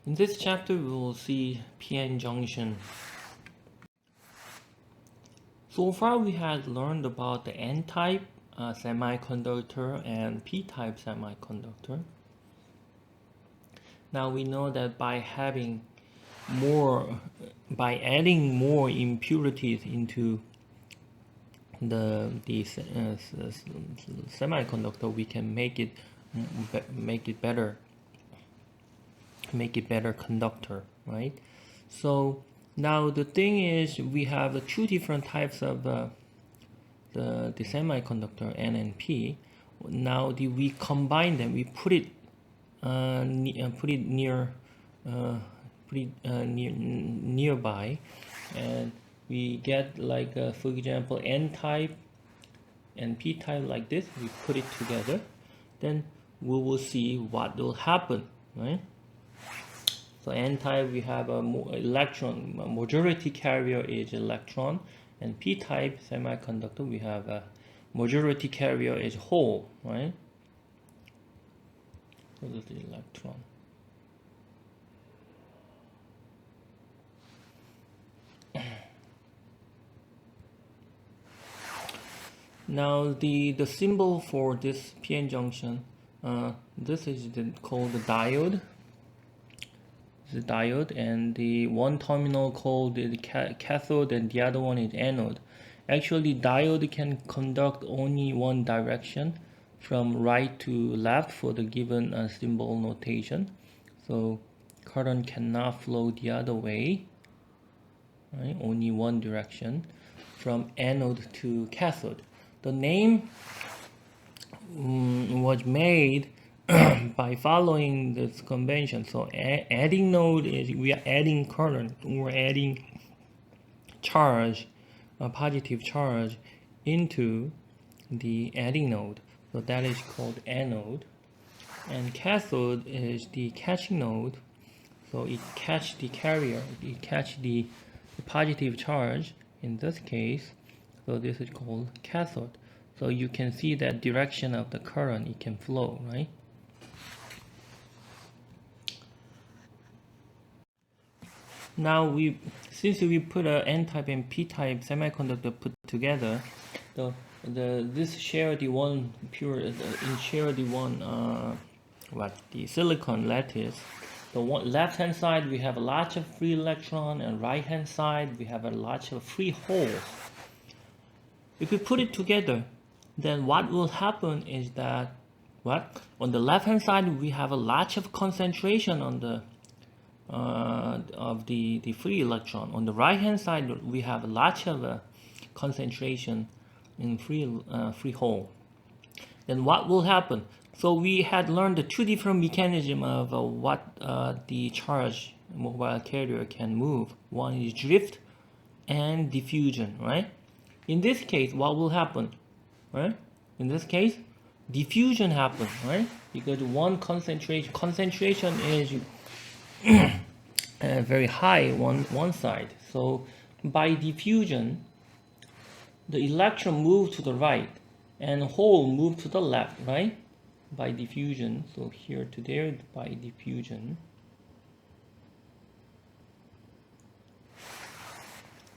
In this chapter, we will see p-n junction. So far, we had learned about the n-type semiconductor and p-type semiconductor. Now we know that by adding more impurities into the semiconductor, we can make it better conductor, right? So now the thing is, we have two different types of the semiconductor N and P. Now we combine them, we put it nearby, and we get like for example N type and P type like this. We put it together, then we will see what will happen, right? So N type, we have a electron, majority carrier is electron, and P type semiconductor, we have a majority carrier is hole, right? So this is electron. Now the symbol for this p-n junction, this is called the diode. The diode, and the one terminal called the cathode, and the other one is anode. Actually, diode can conduct only one direction, from right to left for the given symbol notation. So current cannot flow the other way, right? Only one direction, from anode to cathode. The name was made by following this convention. So adding node is, we are adding current, we're adding charge, a positive charge, into the adding node. So that is called anode. And cathode is the catching node. So it catch the carrier, it catch the positive charge in this case. So this is called cathode. So you can see that direction of the current, it can flow, right? Now since we put a N-type and P-type semiconductor put together, this share the one the silicon lattice. The left hand side we have a lot of free electron, and right hand side we have a lot of free holes. If we put it together, then what will happen is that on the left hand side we have a lot of concentration on the of the free electron. On the right hand side we have a lot of concentration in free hole. Then what will happen? So we had learned the two different mechanisms of what the charge mobile carrier can move. One is drift and diffusion, right? In this case, what will happen, right? In this case, diffusion happens, right? Because one concentration is very high one side. So by diffusion, the electron move to the right and hole move to the left, right? By diffusion. So here to there by diffusion.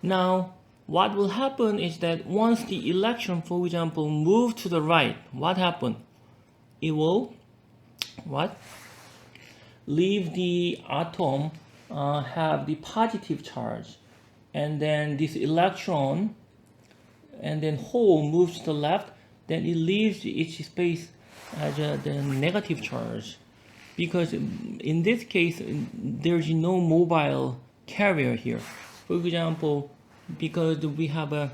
Now what will happen is that once the electron, for example, move to the right, what happened? It will leave the atom have the positive charge, and then this electron and then hole moves to the left, then it leaves each space as the negative charge, because in this case there's no mobile carrier here. For example, because we have a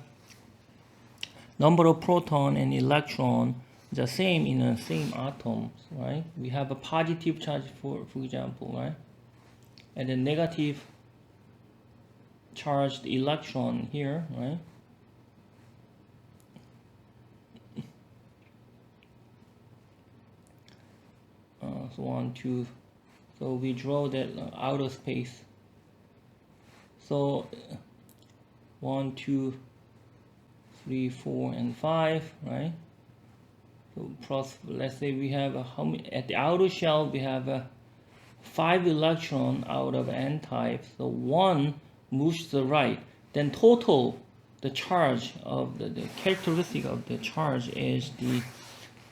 number of proton and electron the same in the same atoms, right? We have a positive charge for example, right? And a negative charged electron here, right? So 1, 2, so we draw that outer space. So 1, 2, 3, 4, and 5, right? So plus, let's say we have how many at the outer shell? We have 5 electrons out of n type, so 1 moves to the right, then total the charge of the characteristic of the charge is the,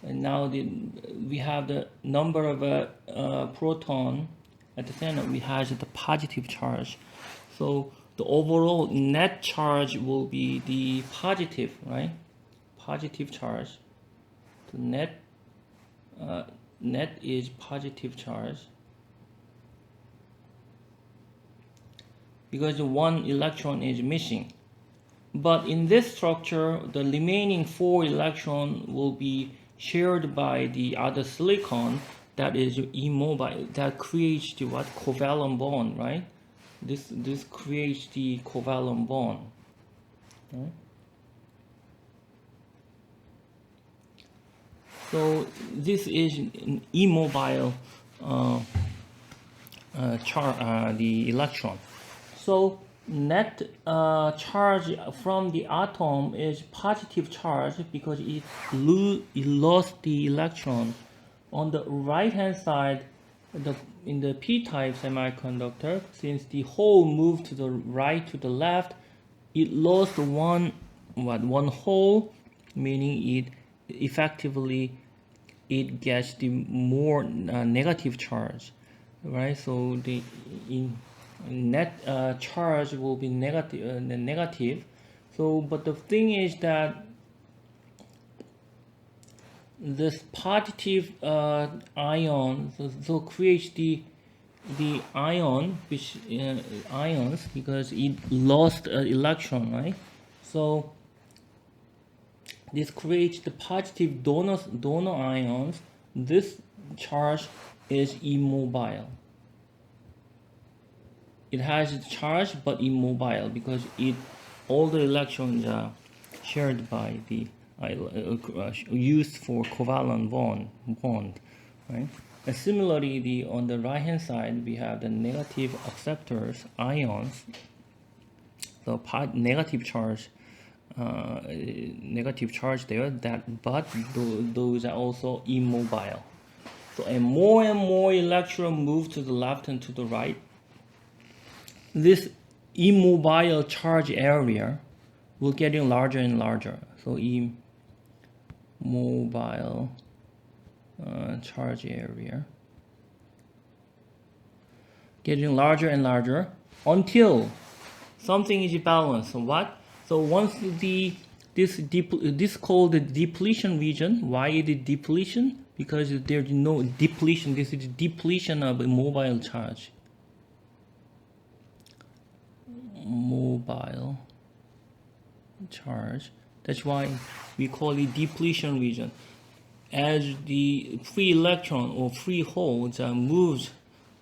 and now we have the number of proton at the center. We have the positive charge, so the overall net charge will be the positive, right? Positive charge. The net is positive charge because one electron is missing. But in this structure, the remaining 4 electrons will be shared by the other silicon that is immobile, that creates the what? Covalent bond, right? This creates the covalent bond. Right? So this is an immobile the electron. So net charge from the atom is positive charge because it lost the electron. On the right hand side, in the p-type semiconductor, since the hole moved to the right to the left, it lost one hole, meaning it effectively it gets the more negative charge, right? So the net charge will be negative. So, but the thing is that this positive ion so creates the ion which ions because it lost an electron, right? So this creates the positive donor ions. This charge is immobile. It has charge but immobile because all the electrons are shared by the used for covalent bond, right? And similarly, on the right hand side we have the negative acceptors ions. So negative charge there, but those are also immobile. So and more electrons move to the left and to the right. This immobile charge area will getting larger and larger. So immobile charge area getting larger and larger until something is balanced. So what? So once this called the depletion region. Why is it depletion? Because there's no depletion. This is depletion of immobile charge. Mobile charge. That's why we call it depletion region. As the free electron or free holes moves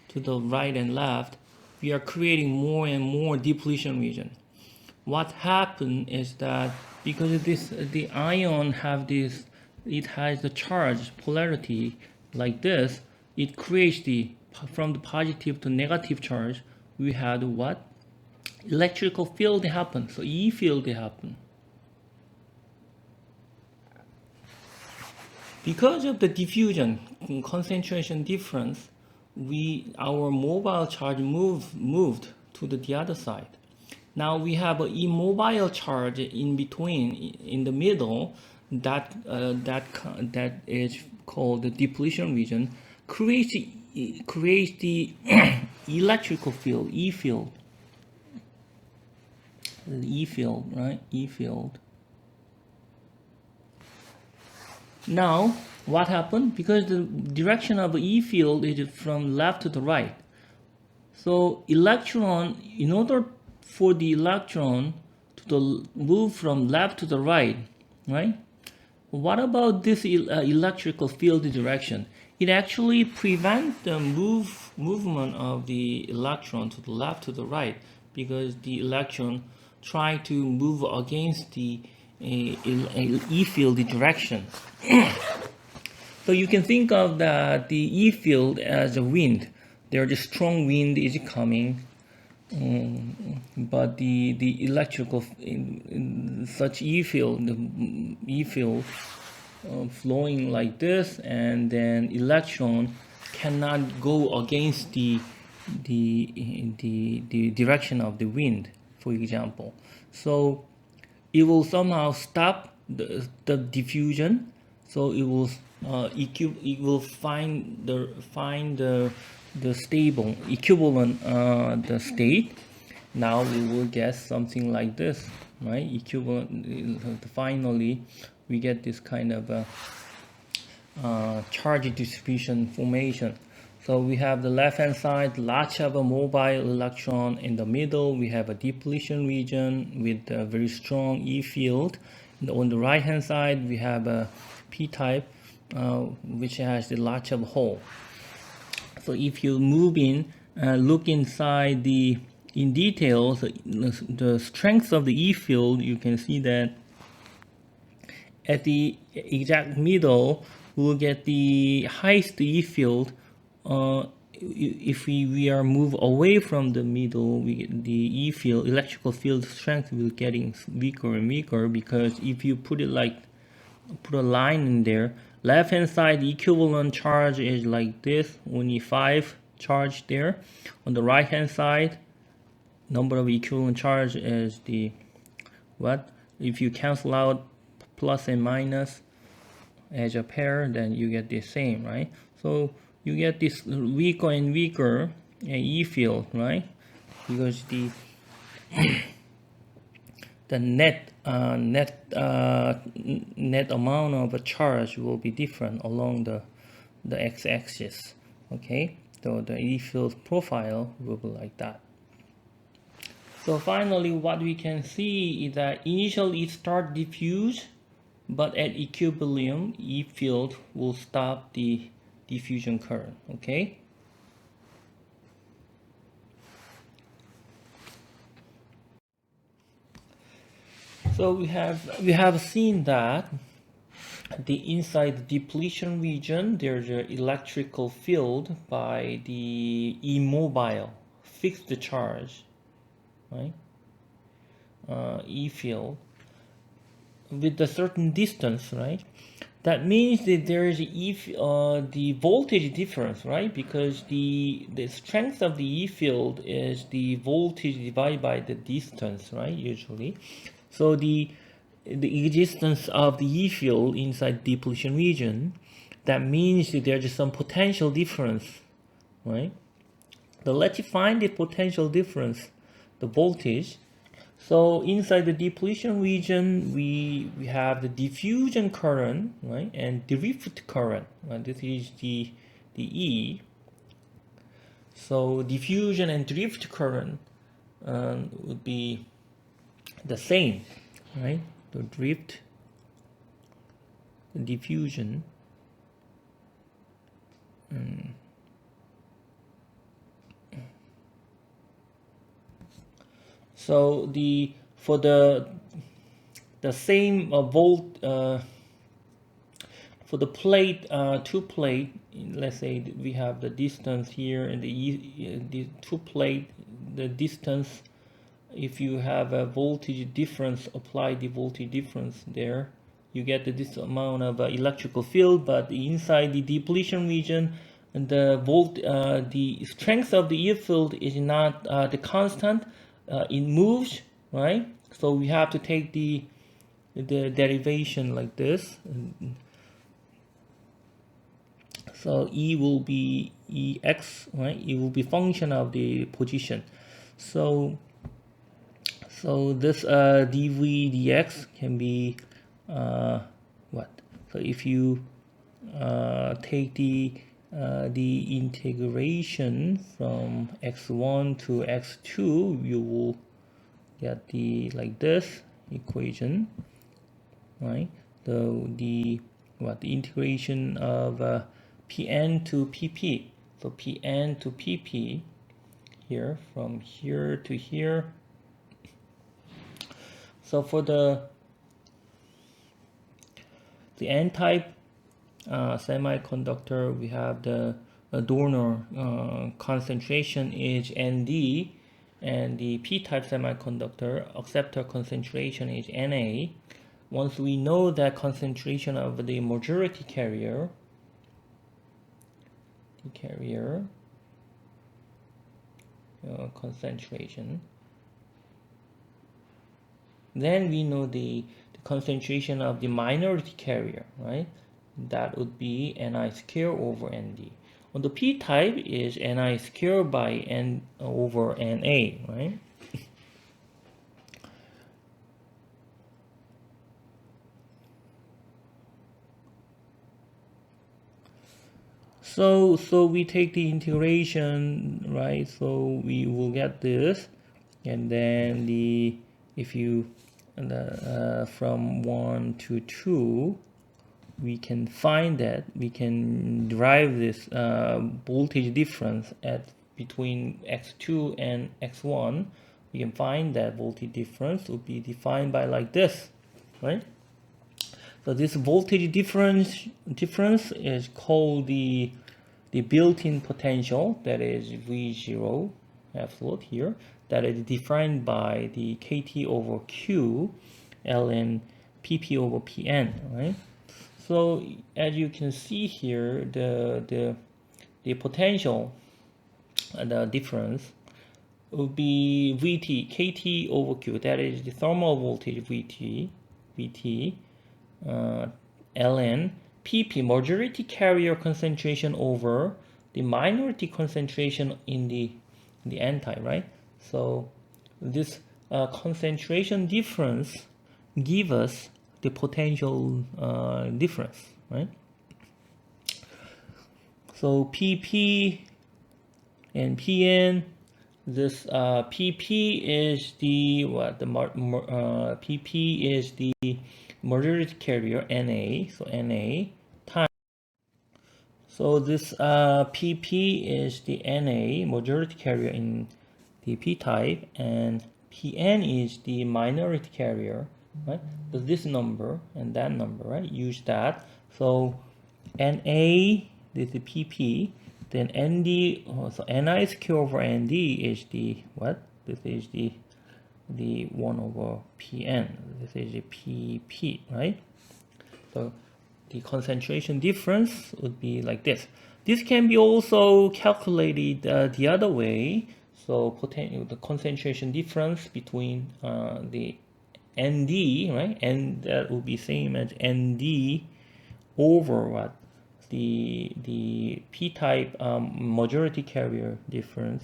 to the right and left, we are creating more and more depletion region. What happened is that because the ion it has the charge polarity like this, it creates from the positive to negative charge. We had what? Electrical field happen. So E field happen. Because of the diffusion concentration difference, our mobile charge moved to the other side. Now we have an immobile charge in between, in the middle, that is called the depletion region, creates the electrical field, E field. E field, right? E field. Now, what happened? Because the direction of E field is from left to the right. So electron, in order for the electron to move from left to the right, right? What about this electrical field direction? It actually prevents the movement of the electron to the left to the right, because the electron try to move against the E field direction. So you can think of the E field as a wind. There's a strong wind is coming, but the electrical in such E field, flowing like this, and then electron cannot go against the direction of the wind, for example. So it will somehow stop the diffusion. So it will it will find the stable equivalent the state. Now we will get something like this, right? Equivalent. Finally, we get this kind of charge distribution formation. So we have the left hand side, lots of a mobile electron. In the middle, we have a depletion region with a very strong E field. And on the right hand side, we have a p-type, which has the lots of hole. So if you move in, look inside in detail, the strength of the E field, you can see that at the exact middle, we'll get the highest E field. If we are moved away from the middle, the E field, electrical field strength will getting weaker and weaker, because if you put a line in there, left hand side equivalent charge is like this, only 5 charge there. On the right hand side, number of equivalent charge is the what? If you cancel out plus and minus as a pair, then you get the same, right? So you get this weaker and weaker E field, right? Because the net amount of a charge will be different along the x-axis. Okay, so the E field profile will be like that. So finally, what we can see is that initially it starts diffuse, but at equilibrium, E field will stop the diffusion current. Okay. So we have seen that inside the depletion region, there's an electrical field by the immobile fixed charge, right? E field with a certain distance, right? That means that there is the voltage difference, right? Because the strength of the E field is the voltage divided by the distance, right? Usually, so the existence of the E field inside depletion region, that means that there's some potential difference, right? So let's find the potential difference, the voltage. So inside the depletion region, we have the diffusion current, right, and drift current. Right? This is the E. So diffusion and drift current would be the same, right? The drift, the diffusion. So for the same volt for the plate, two plate, let's say we have the distance here and the two plate, the distance. If you have a voltage difference, apply the voltage difference there, you get this amount of electrical field. But inside the depletion region, and the strength of the E field is not the constant. It moves, right? So we have to take the derivation like this. So E will be Ex, right? It will be function of the position. So this dV dx can be what? So if you take the integration from x1 to x2, you will get the like this equation, right? The integration of Pn to Pp. So Pn to Pp here, from here to here. So for the N-type semiconductor, we have the donor concentration is Nd, and the P-type semiconductor acceptor concentration is Na. Once we know that concentration of the majority carrier, the carrier concentration. Then we know the concentration of the minority carrier, right? That would be Ni square over Nd. On the p-type is Ni square by N over Na, right? So we take the integration, right? So we will get this, and then if you from 1 to 2, we can find that we can derive this voltage difference at between x2 and x1. We can find that voltage difference would be defined by like this, right? So this voltage difference is called the built-in potential, that is V0 absolute here, that is defined by the KT over Q ln PP over PN, right? So as you can see here, the potential, the difference would be VT, KT over Q, that is the thermal voltage VT, ln PP, majority carrier concentration over the minority concentration in the N-type, right? So this concentration difference give us the potential difference, right? So PP and PN, this PP is the PP is the majority carrier Na, so Na times. So this PP is the Na majority carrier in the p-type, and Pn is the minority carrier, right? So this number and that number, right? Use that. So Na, this is PP, then Nd, so Ni square over Nd is the what? This is the 1 over Pn. This is the Pp, right? So the concentration difference would be like this. This can be also calculated the other way. So the concentration difference between the Nd, right? And that will be same as Nd over what? The p-type majority carrier difference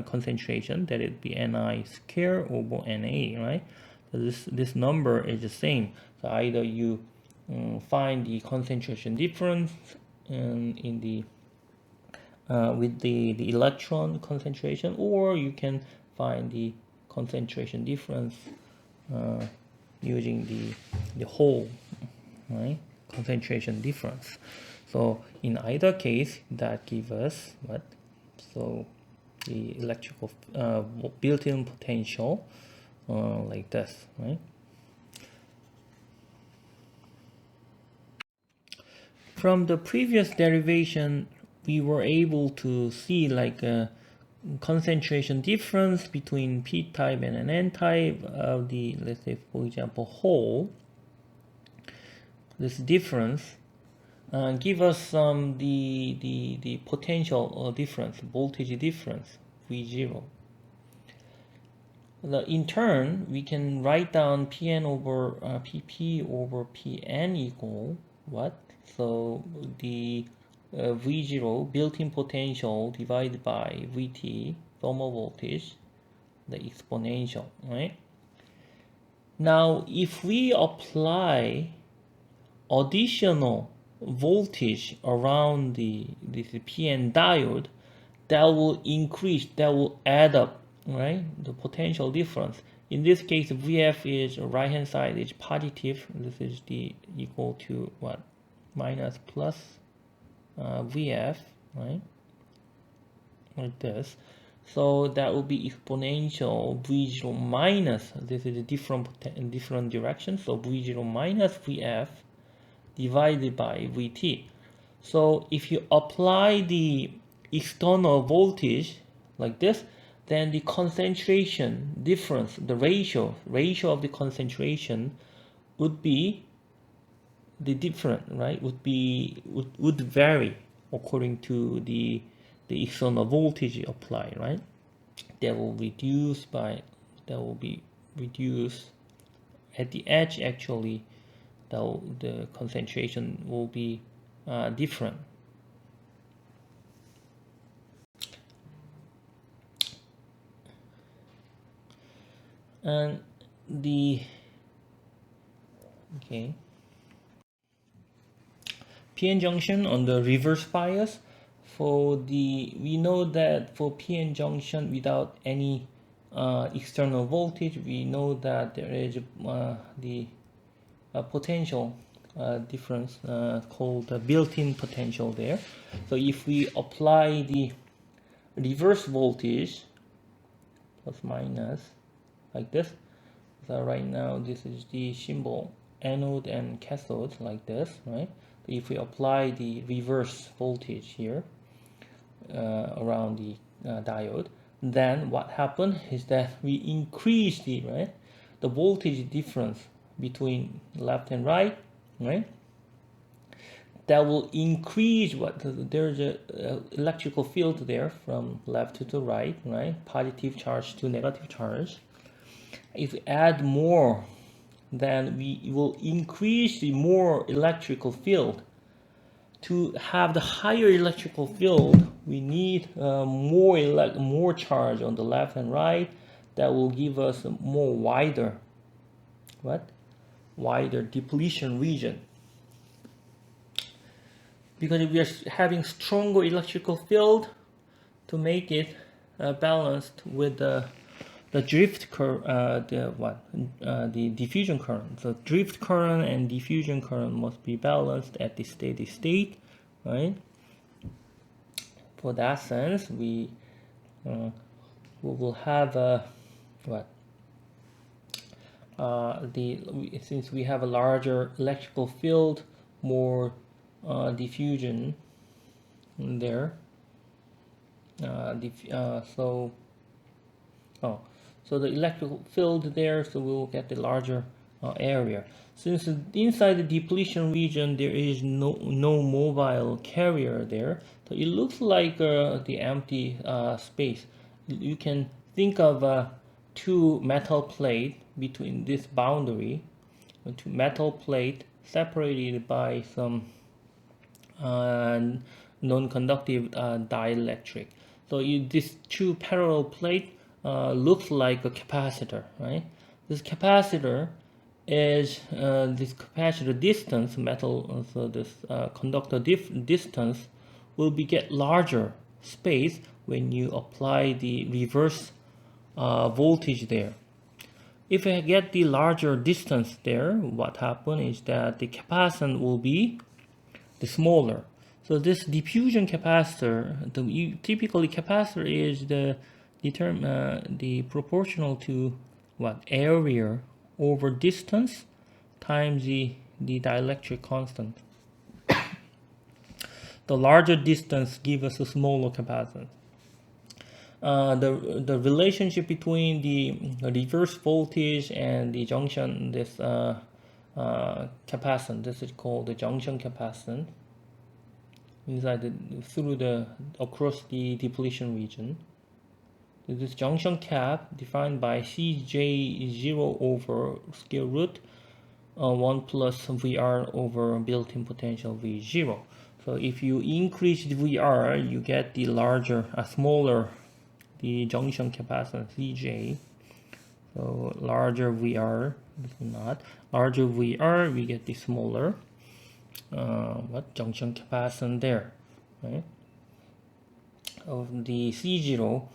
concentration, that would be Ni square over Na, right? So this number is the same. So either you find the concentration difference in the with the electron concentration, or you can find the concentration difference using the whole, right? Concentration difference. So in either case, that gives us what? So the electrical built-in potential like this, right? From the previous derivation, we were able to see like a concentration difference between p-type and an n-type of the, let's say for example, hole. This difference give us the potential difference, voltage difference, V0. In turn, we can write down Pn over Pp over Pn equal what? So the V0 built-in potential divided by Vt thermal voltage, the exponential, right? Now, if we apply additional voltage around this PN diode, that will increase, that will add up, right? The potential difference. In this case, Vf is right hand side is positive. This is the equal to what? Minus plus Vf, right? Like this. So that will be exponential V0 minus, this is a different direction, so V0 minus Vf divided by Vt. So if you apply the external voltage like this, then the concentration difference, the ratio of the concentration would be the different, right? Would vary, according to the external voltage applied, right? That will be reduced at the edge. Actually, the concentration will be different. And the PN junction on the reverse bias, we know that for PN junction without any external voltage, we know that there is the potential difference called the built-in potential there. So if we apply the reverse voltage plus minus like this, so right now this is the symbol anode and cathode like this, right? If we apply the reverse voltage here around the diode, then what happens is that we increase the voltage difference between left and right, right? That will increase there's a electrical field there from left to the right, right? Positive charge to negative charge. If we add more, then we will increase the more electrical field. To have the higher electrical field, we need more charge on the left and right. That will give us a more wider depletion region. Because if we are having stronger electrical field, to make it balanced with the drift current, the diffusion current. So drift current and diffusion current must be balanced at the steady state, right? For that sense, we will have since we have a larger electrical field, more diffusion there. So the electrical field there, so we will get the larger area. Since inside the depletion region there is no mobile carrier there, so it looks like the empty space. You can think of two metal plate between this boundary, two metal plate separated by some non-conductive dielectric. So this two parallel plate looks like a capacitor, right? This capacitor is this capacitor distance metal, so this conductor distance will get larger space when you apply the reverse voltage there. If I get the larger distance there, what happens is that the capacitance will be the smaller. So this diffusion capacitor, typically capacitor is the proportional to area over distance times the dielectric constant. The larger distance gives us a smaller capacitance. The relationship between the reverse voltage and the junction, this capacitance, this is called the junction capacitance, across the depletion region. This junction cap defined by Cj0 over square root 1 plus VR over built-in potential V0. So if you increase the VR, you get the smaller the junction capacitance Cj. So larger VR, larger VR, we get the smaller junction capacitance there, right? Of the C0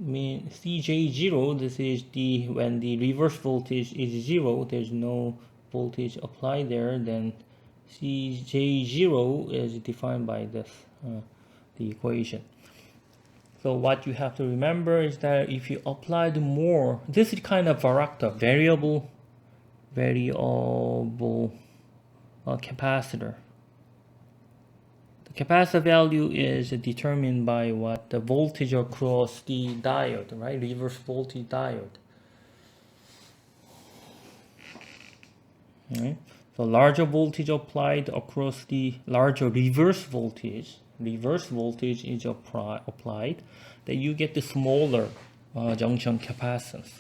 Cj0, this is when the reverse voltage is 0, there's no voltage applied there, then Cj0 is defined by this the equation. So what you have to remember is that if you apply more, this is kind of varactor, variable capacitor. The capacitor value is determined by the voltage across the diode, right? Reverse voltage diode. Right? So larger voltage applied across the larger reverse voltage, reverse voltage is applied, then you get the smaller junction capacitance.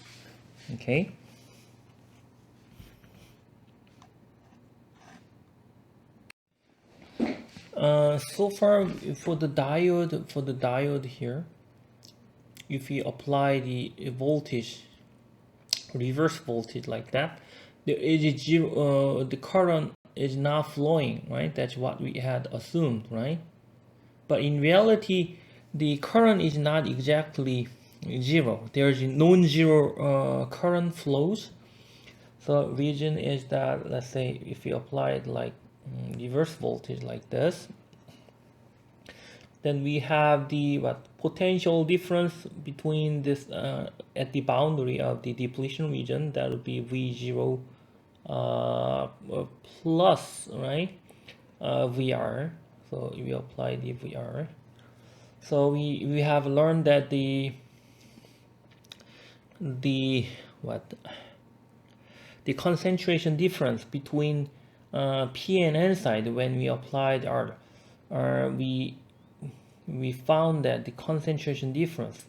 Okay. So far for the diode here, if you apply the voltage, reverse voltage like that, there is zero, the current is not flowing, right? That's what we had assumed, right? But in reality, the current is not exactly zero. There's non-zero current flows. So reason is that, let's say if you apply it like reverse voltage like this, then we have the potential difference between this at the boundary of the depletion region. That would be V0 plus, right, VR. So we apply the VR. So we have learned that the concentration difference between P and N side when we applied our we found that the concentration difference,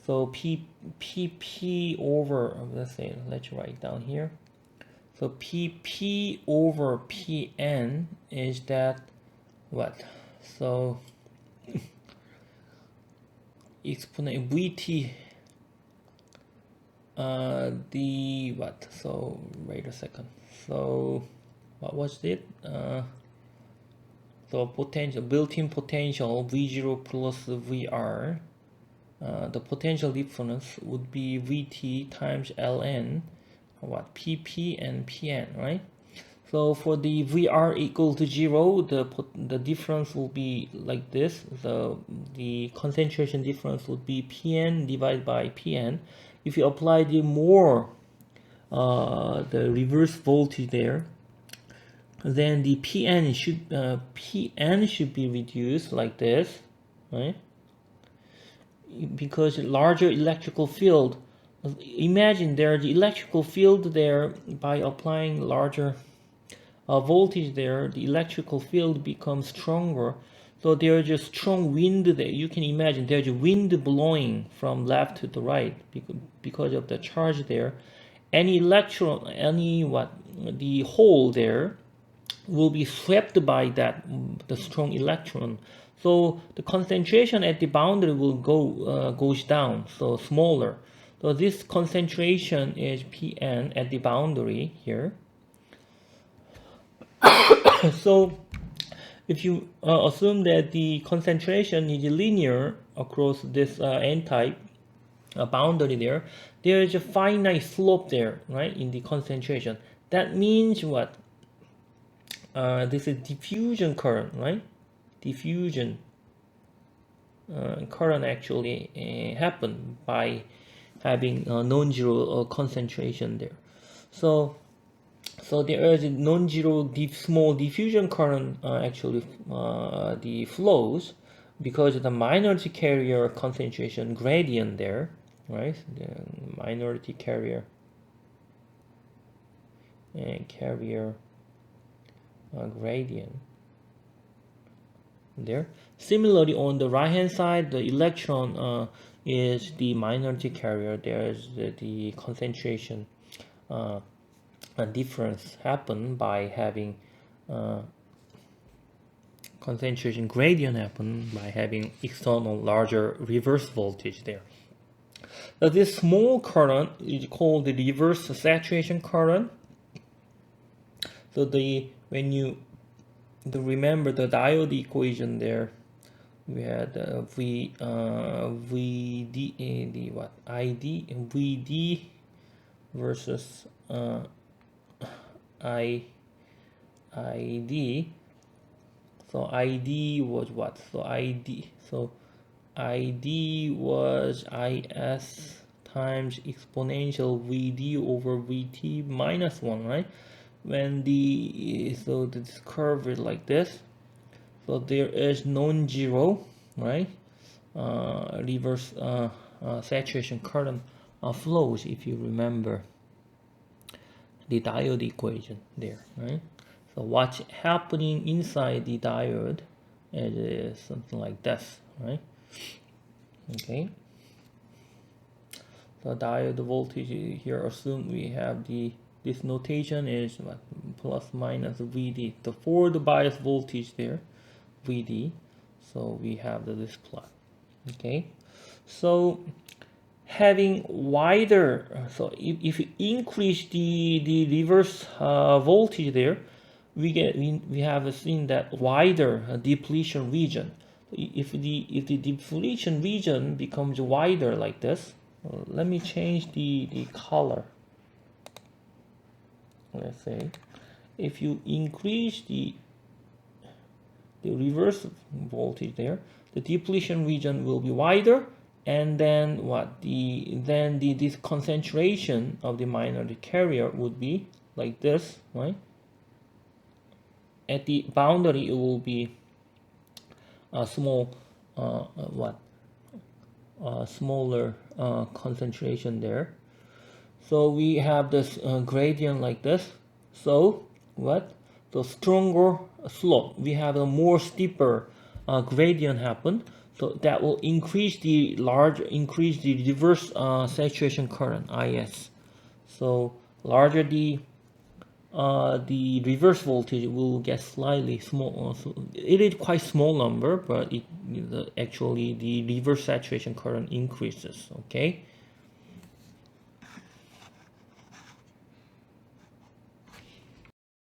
so PP over, let's write down here, so PP over PN is that what, so exponent VT the what, so wait a second, so what was it, so potential, built-in potential V0 plus VR, the potential difference would be VT times Ln, what, PP and PN, right? So for the VR equal to 0, the difference will be like this. The concentration difference would be PN divided by PN. If you apply the more the reverse voltage there, then the PN should be reduced like this, right? Because larger electrical field, imagine there's electrical field there, by applying larger voltage there, the electrical field becomes stronger. So there's a strong wind there. You can imagine there's a wind blowing from left to the right because of the charge there. Any electron, the hole there will be swept by the strong electron. So the concentration at the boundary will goes down, so smaller. So this concentration is Pn at the boundary here. So if you assume that the concentration is linear across this n-type boundary there is a finite slope there, right, in the concentration. That means what? This is diffusion current, right? Diffusion current actually happen by having non-zero concentration there. So there is a non-zero small diffusion current actually the flows because of the minority carrier concentration gradient there, right? The minority carrier and carrier gradient there. Similarly, on the right hand side, the electron is the minority carrier. There is the concentration difference happen by having concentration gradient happen by having external larger reverse voltage there. Now this small current is called the reverse saturation current. So when you remember the diode equation there, we had VD versus ID. So ID was what? So ID was IS times exponential VD over VT minus 1, right? When this curve is like this, so there is non-zero, right, reverse saturation current flows, if you remember the diode equation there, right? So what's happening inside the diode it is something like this, right? Okay. The diode voltage here, assume we have this notation is what, plus minus VD, the forward bias voltage there, VD. So we have this plot. Okay, so having wider, so if you increase the reverse voltage there, we have seen that wider depletion region. If the depletion region becomes wider like this, let me change the color. Let's say if you increase the reverse voltage there, the depletion region will be wider, and then what, this concentration of the minority carrier would be like this, right? At the boundary, it will be a small smaller concentration there. So we have this gradient like this. So what? The stronger slope. We have a more steeper gradient happen. So that will increase the reverse saturation current (IS). So larger the reverse voltage will get slightly small. So it is quite small number, but actually the reverse saturation current increases. Okay.